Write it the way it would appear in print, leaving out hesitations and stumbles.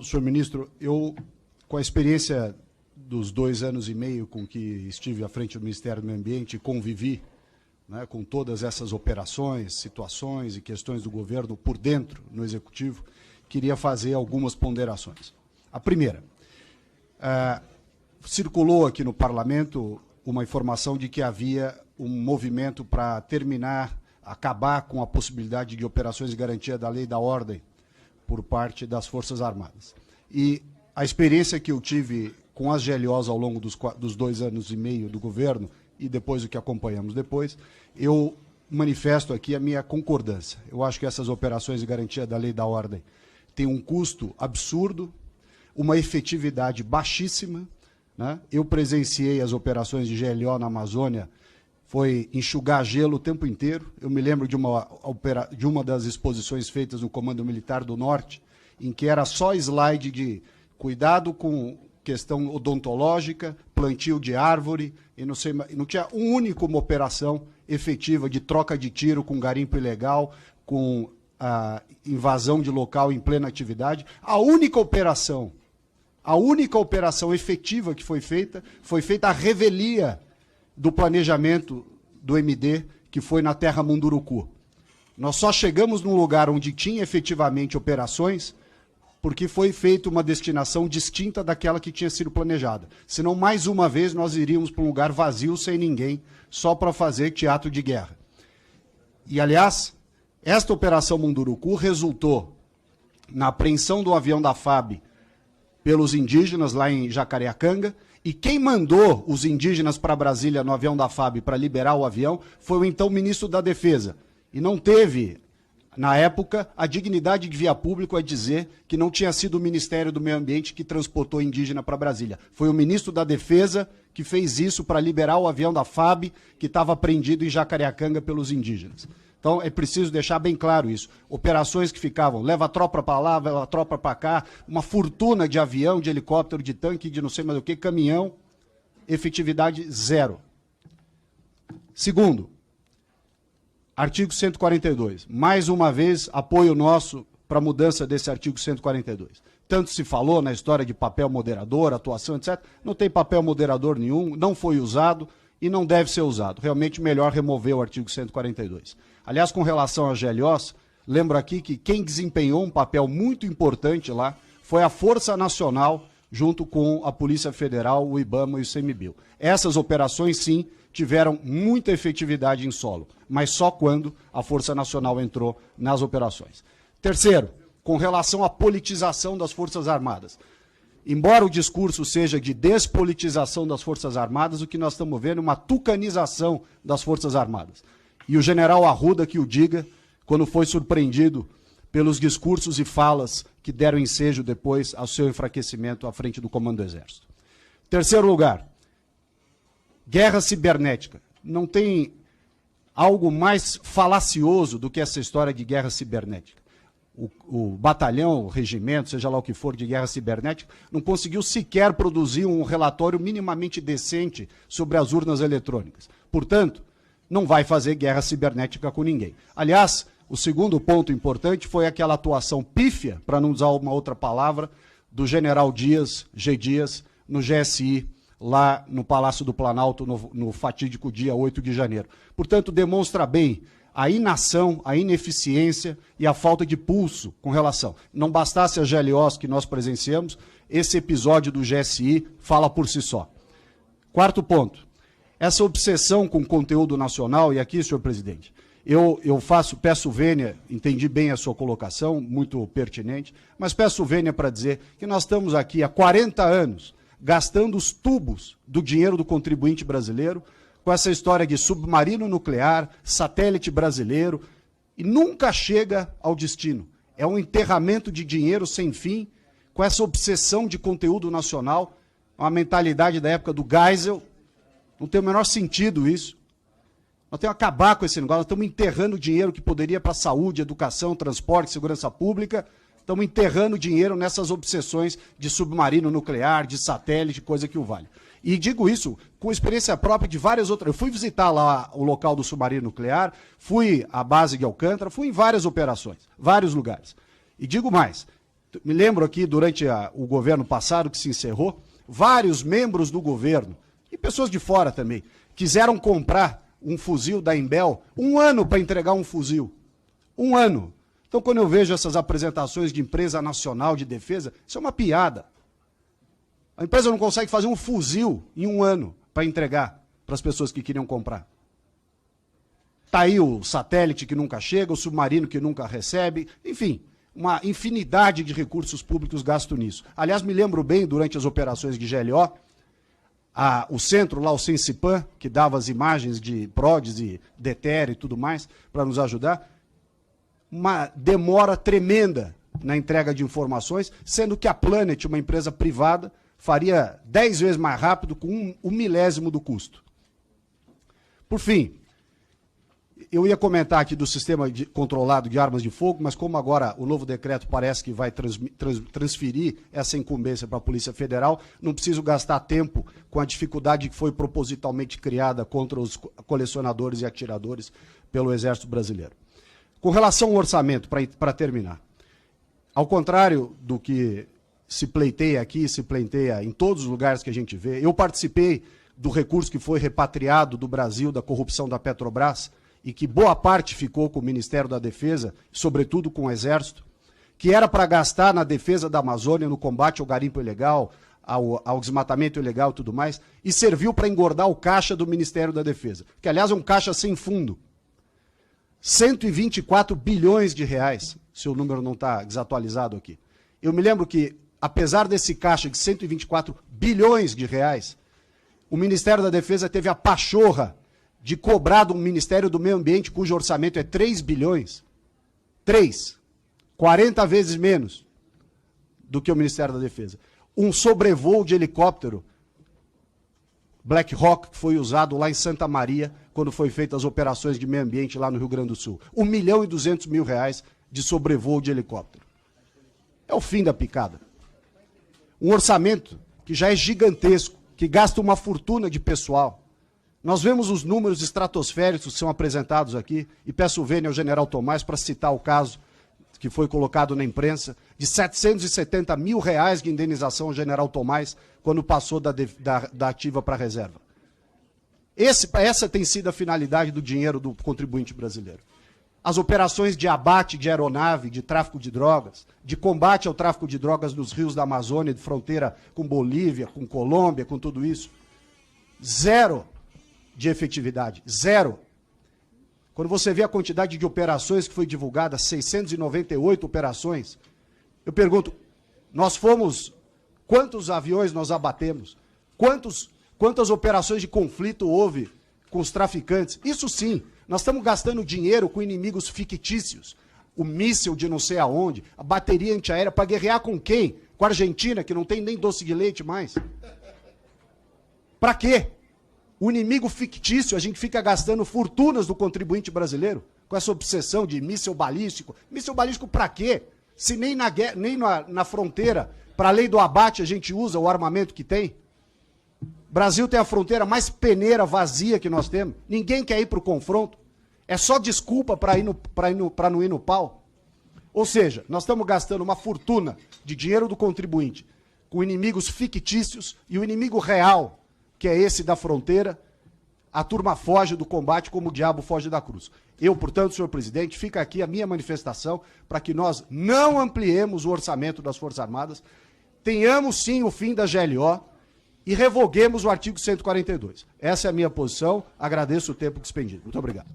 Senhor ministro, com a experiência dos 2 anos e meio com que estive à frente do Ministério do Meio Ambiente e convivi, né, com todas essas operações, situações e questões do governo por dentro, no Executivo, queria fazer algumas ponderações. A primeira, circulou aqui no Parlamento uma informação de que havia um movimento para acabar com a possibilidade de operações de garantia da lei e da ordem por parte das Forças Armadas. E a experiência que eu tive com as GLOs ao longo dos 2 anos e meio do governo, e depois o que acompanhamos depois, eu manifesto aqui a minha concordância. Eu acho que essas operações de garantia da lei e da ordem têm um custo absurdo, uma efetividade baixíssima, né? Eu presenciei as operações de GLO na Amazônia, foi enxugar gelo o tempo inteiro. Eu me lembro de uma das exposições feitas no Comando Militar do Norte, em que era só slide de cuidado com questão odontológica, plantio de árvore, e não tinha uma operação efetiva de troca de tiro com garimpo ilegal, com a invasão de local em plena atividade. A única operação efetiva que foi feita a revelia do planejamento do MD, que foi na Terra Munduruku. Nós só chegamos num lugar onde tinha efetivamente operações porque foi feita uma destinação distinta daquela que tinha sido planejada. Senão, mais uma vez, nós iríamos para um lugar vazio, sem ninguém, só para fazer teatro de guerra. E, aliás, esta Operação Munduruku resultou na apreensão do avião da FAB pelos indígenas lá em Jacareacanga, e quem mandou os indígenas para Brasília no avião da FAB para liberar o avião foi o então ministro da Defesa. E não teve, na época, a dignidade de via público a dizer que não tinha sido o Ministério do Meio Ambiente que transportou indígena para Brasília. Foi o ministro da Defesa que fez isso para liberar o avião da FAB que estava apreendido em Jacareacanga pelos indígenas. Então, é preciso deixar bem claro isso. Operações que ficavam, leva a tropa para lá, leva a tropa para cá, uma fortuna de avião, de helicóptero, de tanque, de não sei mais o que, caminhão, efetividade zero. Segundo, artigo 142. Mais uma vez, apoio nosso para a mudança desse artigo 142. Tanto se falou na história de papel moderador, atuação, etc. Não tem papel moderador nenhum, não foi usado e não deve ser usado. Realmente, melhor remover o artigo 142. Aliás, com relação às GLOs, lembro aqui que quem desempenhou um papel muito importante lá foi a Força Nacional, junto com a Polícia Federal, o IBAMA e o ICMBio. Essas operações, sim, tiveram muita efetividade em solo, mas só quando a Força Nacional entrou nas operações. Terceiro, com relação à politização das Forças Armadas. Embora o discurso seja de despolitização das Forças Armadas, o que nós estamos vendo é uma tucanização das Forças Armadas. E o general Arruda que o diga, quando foi surpreendido pelos discursos e falas que deram ensejo depois ao seu enfraquecimento à frente do Comando do Exército. Terceiro lugar, guerra cibernética. Não tem algo mais falacioso do que essa história de guerra cibernética. O batalhão, o regimento, seja lá o que for de guerra cibernética, não conseguiu sequer produzir um relatório minimamente decente sobre as urnas eletrônicas. Portanto, não vai fazer guerra cibernética com ninguém. Aliás, o segundo ponto importante foi aquela atuação pífia, para não usar uma outra palavra, do general Dias, G. Dias, no GSI, lá no Palácio do Planalto, no fatídico dia 8 de janeiro. Portanto, demonstra bem a inação, a ineficiência e a falta de pulso com relação. Não bastasse as GLOs que nós presenciamos, esse episódio do GSI fala por si só. Quarto ponto. Essa obsessão com conteúdo nacional, e aqui, senhor presidente, eu peço vênia, entendi bem a sua colocação, muito pertinente, mas peço vênia para dizer que nós estamos aqui há 40 anos gastando os tubos do dinheiro do contribuinte brasileiro com essa história de submarino nuclear, satélite brasileiro, e nunca chega ao destino. É um enterramento de dinheiro sem fim, com essa obsessão de conteúdo nacional, uma mentalidade da época do Geisel. Não tem o menor sentido isso. Nós temos que acabar com esse negócio. Nós estamos enterrando dinheiro que poderia para saúde, educação, transporte, segurança pública. Estamos enterrando dinheiro nessas obsessões de submarino nuclear, de satélite, coisa que o vale. E digo isso com experiência própria de várias outras. Eu fui visitar lá o local do submarino nuclear, fui à base de Alcântara, fui em várias operações, vários lugares. E digo mais, Me lembro aqui, durante o governo passado, que se encerrou, vários membros do governo, e pessoas de fora também, quiseram comprar um fuzil da Imbel, 1 ano para entregar um fuzil. 1 ano. Então, quando eu vejo essas apresentações de empresa nacional de defesa, isso é uma piada. A empresa não consegue fazer um fuzil em 1 ano para entregar para as pessoas que queriam comprar. Está aí o satélite que nunca chega, o submarino que nunca recebe, enfim, uma infinidade de recursos públicos gastos nisso. Aliás, me lembro bem, durante as operações de GLO, o centro lá, o Sensipan, que dava as imagens de PRODES e DETER e tudo mais, para nos ajudar, uma demora tremenda na entrega de informações, sendo que a Planet, uma empresa privada, faria 10 vezes mais rápido com um milésimo do custo. Por fim, eu ia comentar aqui do sistema controlado de armas de fogo, mas como agora o novo decreto parece que vai transferir essa incumbência para a Polícia Federal, não preciso gastar tempo com a dificuldade que foi propositalmente criada contra os colecionadores e atiradores pelo Exército Brasileiro. Com relação ao orçamento, para terminar, ao contrário do que se pleiteia aqui, se pleiteia em todos os lugares que a gente vê, eu participei do recurso que foi repatriado do Brasil, da corrupção da Petrobras, e que boa parte ficou com o Ministério da Defesa, sobretudo com o Exército, que era para gastar na defesa da Amazônia, no combate ao garimpo ilegal, ao desmatamento ilegal e tudo mais, e serviu para engordar o caixa do Ministério da Defesa, que aliás é um caixa sem fundo. 124 bilhões de reais, se o número não está desatualizado aqui. Eu me lembro que, apesar desse caixa de 124 bilhões de reais, o Ministério da Defesa teve a pachorra de cobrar do Ministério do Meio Ambiente, cujo orçamento é 3 bilhões, 40 vezes menos do que o Ministério da Defesa. Um sobrevoo de helicóptero Black Hawk, que foi usado lá em Santa Maria, quando foi feitas as operações de meio ambiente lá no Rio Grande do Sul. R$1.200.000 de sobrevoo de helicóptero. É o fim da picada. Um orçamento que já é gigantesco, que gasta uma fortuna de pessoal. Nós vemos os números estratosféricos que são apresentados aqui, e peço vênia ao general Tomás para citar o caso que foi colocado na imprensa, de R$770 mil de indenização ao general Tomás, quando passou da ativa para a reserva. Essa tem sido a finalidade do dinheiro do contribuinte brasileiro. As operações de abate de aeronave, de tráfico de drogas, de combate ao tráfico de drogas nos rios da Amazônia, de fronteira com Bolívia, com Colômbia, com tudo isso, zero de efetividade, zero. Quando você vê a quantidade de operações que foi divulgada, 698 operações, eu pergunto, quantos aviões nós abatemos? Quantas operações de conflito houve com os traficantes? Isso sim, nós estamos gastando dinheiro com inimigos fictícios. O míssil de não sei aonde, a bateria antiaérea, para guerrear com quem? Com a Argentina, que não tem nem doce de leite mais. Para quê? O inimigo fictício, a gente fica gastando fortunas do contribuinte brasileiro com essa obsessão de míssil balístico. Míssil balístico para quê? Se nem na fronteira, para a lei do abate, a gente usa o armamento que tem. O Brasil tem a fronteira mais peneira, vazia que nós temos. Ninguém quer ir para o confronto. É só desculpa para não ir no pau. Ou seja, nós estamos gastando uma fortuna de dinheiro do contribuinte com inimigos fictícios e o inimigo real, que é esse da fronteira, a turma foge do combate como o diabo foge da cruz. Eu, portanto, senhor presidente, fica aqui a minha manifestação para que nós não ampliemos o orçamento das Forças Armadas, tenhamos sim o fim da GLO e revoguemos o artigo 142. Essa é a minha posição, agradeço o tempo expendido. Muito obrigado.